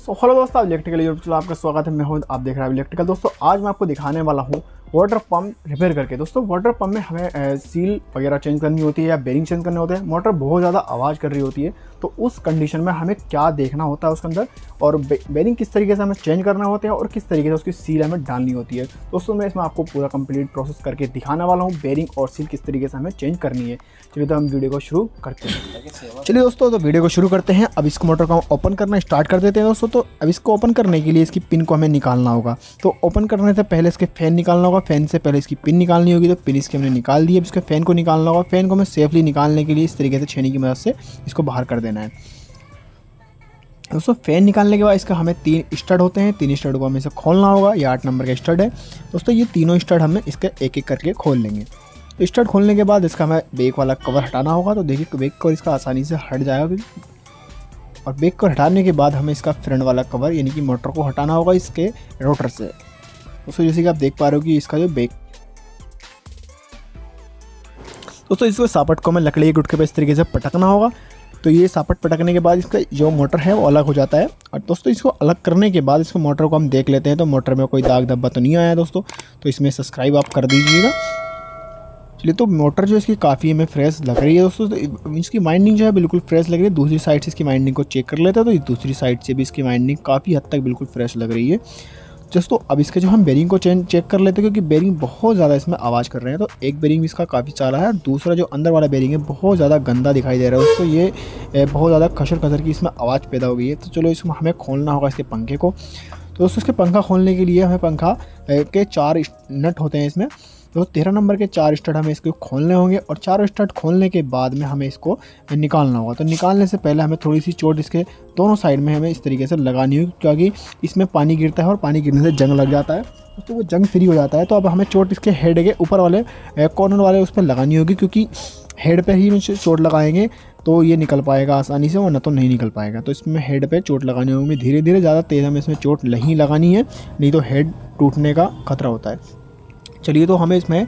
Hello दोस्तों, electrical YouTube channel आपका स्वागत है। मैं हूं, आप देख रहे हैं इलेक्ट्रिकल। दोस्तों आज मैं आपको दिखाने वाला हूं वाटर पंप रिपेयर करके। दोस्तों वाटर पंप में हमें सील वगैरह चेंज करनी होती है या बेरिंग चेंज करने होते हैं। मोटर बहुत ज़्यादा आवाज़ कर रही होती है, तो उस कंडीशन में हमें क्या देखना होता है उसके अंदर, और बेरिंग किस तरीके से हमें चेंज करना होते हैं और किस तरीके से उसकी सील हमें डालनी होती है। दोस्तों मैं इसमें आपको पूरा कंप्लीट प्रोसेस करके दिखाने वाला हूँ, बेरिंग और सील किस तरीके से हमें चेंज करनी है। चलिए तो हम वीडियो को शुरू करते हैं। चलिए दोस्तों, तो वीडियो को शुरू करते हैं। अब इसको मोटर को हम ओपन करना स्टार्ट कर देते हैं दोस्तों। तो अब इसको ओपन करने के लिए इसकी पिन को हमें निकालना होगा। तो ओपन करने से पहले इसके फैन निकालना होगा, फैन से पहले इसकी पिन निकालनी होगी। तो पिन इसकी हमने निकाल दी है। अब इसके फैन को निकालना होगा। फैन को हमें सेफली निकालने के लिए इस तरीके से छेनी की मदद से इसको बाहर कर देना है। दोस्तों फैन निकालने के बाद इसका हमें 3 स्टड होते हैं। 3 स्टड को हमें इसे खोलना होगा। ये 8 नंबर का स्टड है दोस्तों। ये तीनों स्टड हमें इसके एक एक करके खोल लेंगे। तो स्टड खोलने के बाद इसका हमें बैक वाला कवर हटाना होगा। तो देखिए बैक कवर इसका आसानी से हट जाएगा। और बैक कवर हटाने के बाद हमें इसका फ्रंट वाला कवर यानी कि मोटर को हटाना होगा इसके रोटर से। दोस्तों जैसे कि आप देख पा रहे हो कि इसका जो बैक, दोस्तों इसको सापट को हमें लकड़ी के गुटके पर इस तरीके से पटकना होगा। तो ये सापट पटकने के बाद इसका जो मोटर है वो अलग हो जाता है। और दोस्तों इसको अलग करने के बाद इसको मोटर को हम देख लेते हैं। तो मोटर में कोई दाग धब्बा तो नहीं आया दोस्तों, तो इसमें सब्सक्राइब आप कर दीजिएगा। चलिए तो मोटर जो इसकी काफ़ी हमें फ्रेश लग रही है दोस्तों। तो इसकी वाइंडिंग जो है बिल्कुल फ्रेश लग रही है। दूसरी साइड से इसकी वाइंडिंग को चेक कर लेते हैं। तो दूसरी साइड से भी इसकी वाइंडिंग काफ़ी हद तक बिल्कुल फ्रेश लग रही है दोस्तों। अब इसके जो हम बेरिंग को चेक कर लेते हैं, क्योंकि बेरिंग बहुत ज़्यादा इसमें आवाज़ कर रहे हैं। तो एक बेरिंग इसका काफ़ी चाला है, दूसरा जो अंदर वाला बेरिंग है बहुत ज़्यादा गंदा दिखाई दे रहा है दोस्तों। ये बहुत ज़्यादा खसर खसर की इसमें आवाज़ पैदा हो गई है। तो चलो इसमें हमें खोलना होगा इसके पंखे को। तो दोस्तों इसके पंखा खोलने के लिए हमें पंखा के 4 नट होते हैं इसमें। तो 13 नंबर के 4 स्टड हमें इसको खोलने होंगे। और 4 स्टड खोलने के बाद में हमें इसको निकालना होगा। तो निकालने से पहले हमें थोड़ी सी चोट इसके दोनों साइड में हमें इस तरीके से लगानी होगी, क्योंकि इसमें पानी गिरता है और पानी गिरने से जंग लग जाता है तो वो जंग फ्री हो जाता है। तो अब हमें चोट इसके हेड के ऊपर वाले कॉर्नर वाले उस पर लगानी होगी, क्योंकि हेड पर ही चोट लगाएंगे तो ये निकल पाएगा आसानी से, वरना तो नहीं निकल पाएगा। तो इसमें हेड पे चोट लगानी होगी धीरे धीरे, ज़्यादा तेज़ हमें इसमें चोट नहीं लगानी है, नहीं तो हेड टूटने का खतरा होता है। चलिए तो हमें इसमें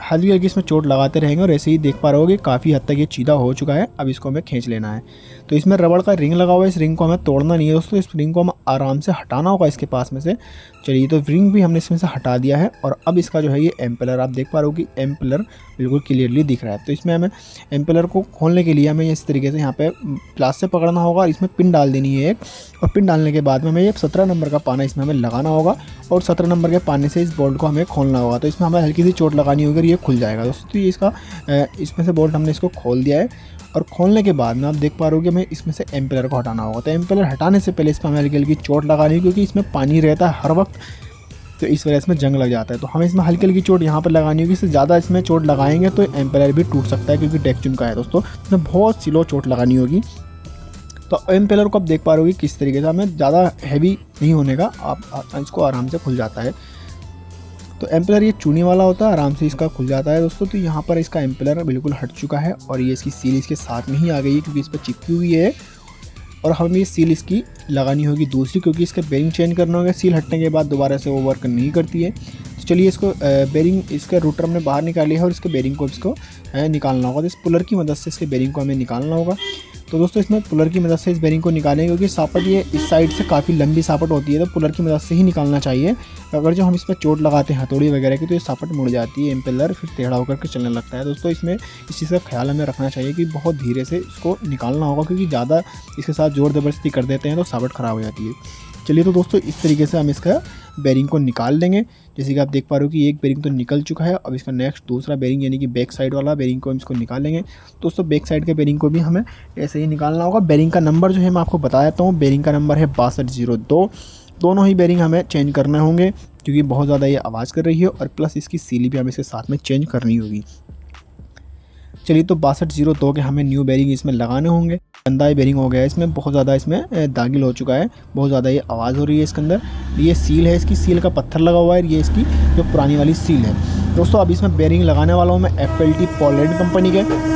हल्की हल्की इसमें चोट लगाते रहेंगे। और ऐसे ही देख पा रहे होगे काफ़ी हद तक ये सीधा हो चुका है। अब इसको हमें खींच लेना है। तो इसमें रबड़ का रिंग लगा हुआ है, इस रिंग को हमें तोड़ना नहीं है दोस्तों। इस रिंग को हमें आराम से हटाना होगा इसके पास में से। चलिए तो रिंग भी हमने इसमें से हटा दिया है। और अब इसका जो है ये एम्पेलर, आप देख पा रहे हो कि एम्पेलर बिल्कुल क्लियरली दिख रहा है। तो इसमें हमें एम्पेलर को खोलने के लिए हमें इस तरीके से यहाँ पे प्लास से पकड़ना होगा और इसमें पिन डाल देनी है एक। और पिन डालने के बाद में हमें ये 17 नंबर का पाना इसमें हमें लगाना होगा। और 17 नंबर के पाने से इस बोल्ट को हमें खोलना होगा। तो इसमें हमें हल्की सी चोट लगानी होगी और ये खुल जाएगा दोस्तों। तो ये इसका इसमें से बोल्ट हमने इसको खोल दिया है। और खोलने के बाद में आप देख पा रहे हो कि हमें इसमें से एम्पेलर को हटाना होगा। तो एम्पेलर हटाने से पहले इसमें हमें हल्की हल्की चोट लगानी है, क्योंकि इसमें पानी रहता है हर वक्त, तो इस वजह से इसमें जंग लग जाता है। तो हमें इसमें हल्की हल्की चोट यहाँ पर लगानी होगी। इससे ज़्यादा इसमें चोट लगाएंगे तो एम्पेलर भी टूट सकता है, क्योंकि डेक्चुन का है दोस्तों। इसमें बहुत स्लो चोट लगानी होगी। तो एम्पेलर को आप देख पा रहे हो किस तरीके से हमें ज़्यादा हैवी नहीं होने का, आप इसको आराम से खुल जाता है। तो एम्पेलर ये चूनी वाला होता है, आराम से इसका खुल जाता है दोस्तों। तो यहाँ पर इसका एम्पेलर बिल्कुल हट चुका है और ये इसकी सील इसके साथ में ही आ गई है, क्योंकि इस पर चिपकी हुई है। और हमें ये सील इसकी लगानी होगी दूसरी, क्योंकि इसका बेरिंग चेंज करना होगा। सील हटने के बाद दोबारा से वो वर्क नहीं करती है। तो चलिए इसको बेरिंग इसके रूटर में बाहर निकालिए और इसके बेरिंग को इसको निकालना होगा। तो इस पुलर की मदद से इसके बेरिंग को हमें निकालना होगा। तो दोस्तों इसमें पुलर की मदद से इस बेरिंग को निकालेंगे, क्योंकि सापट ये इस साइड से काफ़ी लंबी सापट होती है। तो पुलर की मदद से ही निकालना चाहिए। अगर जो हम इसमें चोट लगाते हैं हथौड़ी वगैरह की, तो ये सापट मुड़ जाती है, एम्पेलर फिर टेढ़ा होकर के चलने लगता है दोस्तों। इसमें इस चीज़ का ख्याल हमें रखना चाहिए कि बहुत धीरे से इसको निकालना होगा, क्योंकि ज़्यादा इसके साथ जोर ज़बरदस्ती कर देते हैं तो सापट ख़राब हो जाती है। चलिए तो दोस्तों इस तरीके से हम इसका बेरिंग को निकाल देंगे। जैसे कि आप देख पा रहे हो कि एक बेरिंग तो निकल चुका है। अब इसका नेक्स्ट दूसरा बेरिंग यानी कि बैक साइड वाला बेरिंग को हम इसको निकालेंगे। दोस्तों बैक साइड के बेरिंग को भी हमें ऐसे ही निकालना होगा। बेरिंग का नंबर जो है मैं आपको बता देता हूँ। बेरिंग का नंबर है 6202। दोनों ही बेरिंग हमें चेंज करने होंगे, क्योंकि बहुत ज़्यादा ये आवाज़ कर रही है। और प्लस इसकी सीली भी हमें इसके साथ में चेंज करनी होगी। चलिए तो 6202 के हमें न्यू बेरिंग इसमें लगाने होंगे। गंदा ही बेरिंग हो गया है, इसमें बहुत ज़्यादा इसमें दागिल हो चुका है, बहुत ज़्यादा ये आवाज़ हो रही है इसके अंदर। ये सील है, इसकी सील का पत्थर लगा हुआ है। ये इसकी जो पुरानी वाली सील है दोस्तों। अब इसमें बेरिंग लगाने वाला हूँ मैं FLT पोलैंड कंपनी के।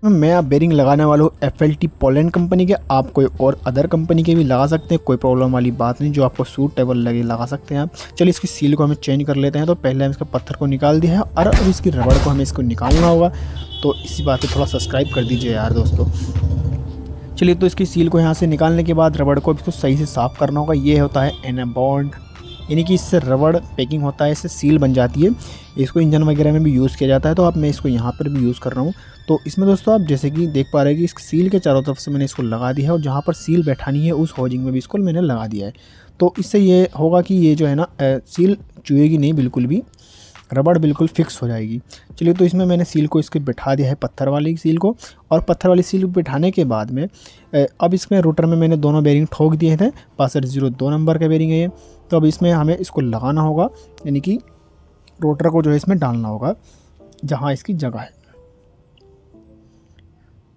मैं आप बेरिंग लगाने वाला हूँ FLT पोलैंड कंपनी के। आप कोई और अदर कंपनी के भी लगा सकते हैं, कोई प्रॉब्लम वाली बात नहीं। जो आपको सूटेबल लगे लगा सकते हैं आप। चलिए इसकी सील को हमें चेंज कर लेते हैं। तो पहले हम इसका पत्थर को निकाल दिया है और अब इसकी रबड़ को हमें इसको निकालना होगा। तो इसी बात पे थोड़ा सब्सक्राइब कर दीजिए यार दोस्तों। चलिए तो इसकी सील को यहाँ से निकालने के बाद रबड़ को इसको सही से साफ़ करना होगा। ये होता है एनाबॉन्ड, यानी कि इससे रबड़ पैकिंग होता है, इससे सील बन जाती है। इसको इंजन वगैरह में भी यूज़ किया जाता है, तो अब मैं इसको यहाँ पर भी यूज़ कर रहा हूँ। तो इसमें दोस्तों आप जैसे कि देख पा रहे हैं कि इस सील के चारों तरफ से मैंने इसको लगा दिया है और जहाँ पर सील बैठानी है उस होजिंग में भी इसको मैंने लगा दिया है। तो इससे ये होगा कि ये जो है ना सील चुएगी नहीं, बिल्कुल भी रबड़ बिल्कुल फिक्स हो जाएगी। चलिए तो इसमें मैंने सील को इसके बिठा दिया है, पत्थर वाली सील को। और पत्थर वाली सील को बिठाने के बाद में अब इसमें रोटर में मैंने दोनों बेरिंग ठोक दिए थे। 6502 नंबर का बेरिंग है ये। तो अब इसमें हमें इसको लगाना होगा, यानी कि रोटर को जो है इसमें डालना होगा जहाँ इसकी जगह है।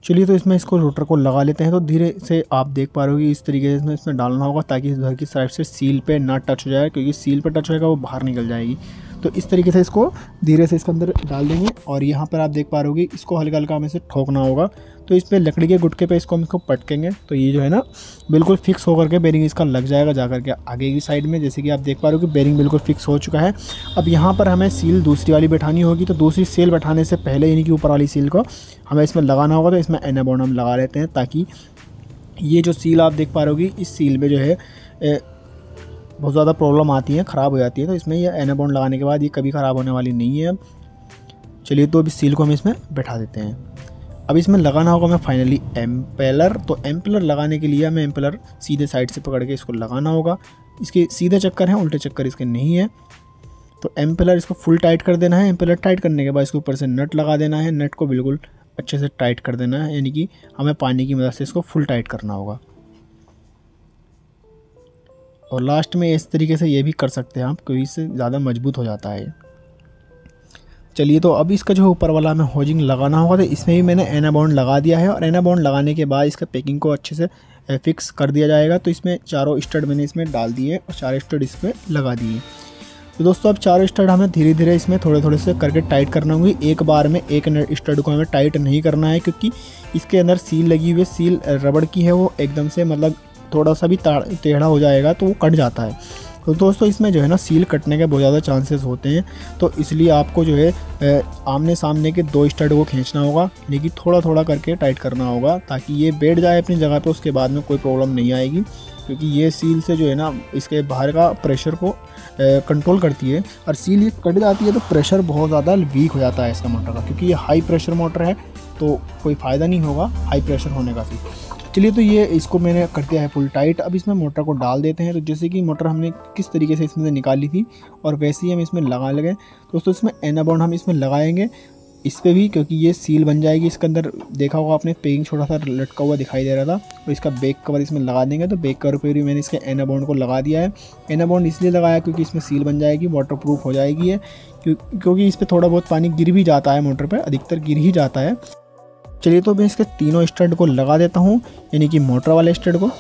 चलिए तो इसमें इसको रोटर को लगा लेते हैं। तो धीरे से आप देख पा रहे हो कि इस तरीके से इसमें डालना होगा ताकि इधर की साइड से सील पे ना टच हो जाए, क्योंकि सील पे टच होएगा वो बाहर निकल जाएगी। तो इस तरीके से इसको धीरे से इसके अंदर डाल देंगे और यहाँ पर आप देख पा रहे हो कि इसको हल्का हल्का हमें से ठोकना होगा। तो इस पर लकड़ी के गुटके पे इसको हम इसको पटकेंगे तो ये जो है ना बिल्कुल फिक्स होकर के बेरिंग इसका लग जाएगा जाकर के आगे की साइड में। जैसे कि आप देख पा रहे हो कि बेरिंग बिल्कुल फिक्स हो चुका है। अब यहाँ पर हमें सील दूसरी वाली बैठानी होगी। तो दूसरी सील बैठाने से पहले यानी कि ऊपर वाली सील को हमें इसमें लगाना होगा। तो इसमें एनाबॉन्ड हम लगा लेते हैं ताकि ये जो सील आप देख पा रहे हो कि इस सील में जो है बहुत ज़्यादा प्रॉब्लम आती है, ख़राब हो जाती है। तो इसमें ये एनाबॉन्ड लगाने के बाद ये कभी ख़राब होने वाली नहीं है। चलिए तो अभी सील को हम इसमें बैठा देते हैं। अब इसमें लगाना होगा हमें फाइनली एम्पेलर। तो एम्पेलर लगाने के लिए हमें एम्पेलर सीधे साइड से पकड़ के इसको लगाना होगा। इसके सीधे चक्कर हैं, उल्टे चक्कर इसके नहीं है। तो एम्पेलर इसको फुल टाइट कर देना है। एम्पेलर टाइट करने के बाद इसके ऊपर से नट लगा देना है। नट को बिल्कुल अच्छे से टाइट कर देना है, यानी कि हमें पानी की मदद से इसको फुल टाइट करना होगा। और लास्ट में इस तरीके से ये भी कर सकते हैं आप, क्योंकि इससे ज़्यादा मजबूत हो जाता है। चलिए तो अब इसका जो ऊपर वाला हमें होजिंग लगाना होगा, तो इसमें भी मैंने एनाबॉन्ड लगा दिया है। और एनाबॉन्ड लगाने के बाद इसका पैकिंग को अच्छे से फिक्स कर दिया जाएगा। तो इसमें चारों स्टड मैंने इसमें डाल दिए और चारों स्टड इसमें लगा दिए। तो दोस्तों अब चारों स्टड हमें धीरे धीरे इसमें थोड़े थोड़े से करके टाइट करना होगी। एक बार में एक स्टड को हमें टाइट नहीं करना है, क्योंकि इसके अंदर सील लगी हुई सील रबड़ की है, वो एकदम से मतलब थोड़ा सा भी टेढ़ा हो जाएगा तो वो कट जाता है। तो दोस्तों इसमें जो है ना सील कटने के बहुत ज़्यादा चांसेस होते हैं। तो इसलिए आपको जो है आमने सामने के दो स्टड को खींचना होगा, लेकिन थोड़ा थोड़ा करके टाइट करना होगा ताकि ये बैठ जाए अपनी जगह पे। उसके बाद में कोई प्रॉब्लम नहीं आएगी, क्योंकि ये सील से जो है ना इसके बाहर का प्रेशर को कंट्रोल करती है। और सील ये कट जाती है तो प्रेशर बहुत ज़्यादा वीक हो जाता है इसका मोटर का, क्योंकि ये हाई प्रेशर मोटर है तो कोई फ़ायदा नहीं होगा हाई प्रेशर होने का भी। चलिए तो ये इसको मैंने कर दिया है फुल टाइट। अब इसमें मोटर को डाल देते हैं। तो जैसे कि मोटर हमने किस तरीके से इसमें से निकाली थी और वैसे ही हम इसमें लगा लगे। दोस्तों इसमें एनाबॉन्ड हम इसमें लगाएंगे इस पर भी, क्योंकि ये सील बन जाएगी। इसके अंदर देखा होगा आपने पैकिंग छोटा सा लटका हुआ दिखाई दे रहा था, और इसका बैक कवर इसमें लगा देंगे। तो बैक कवर पर भी मैंने इसके एनाबॉन्ड को लगा दिया है। एनाबॉन्ड इसलिए लगाया क्योंकि इसमें सील बन जाएगी, वाटर प्रूफ हो जाएगी है, क्योंकि इस पर थोड़ा बहुत पानी गिर भी जाता है, मोटर पर अधिकतर गिर ही जाता है। चलिए तो मैं इसके तीनों स्टड को लगा देता हूँ, यानी कि मोटर वाले स्टड को।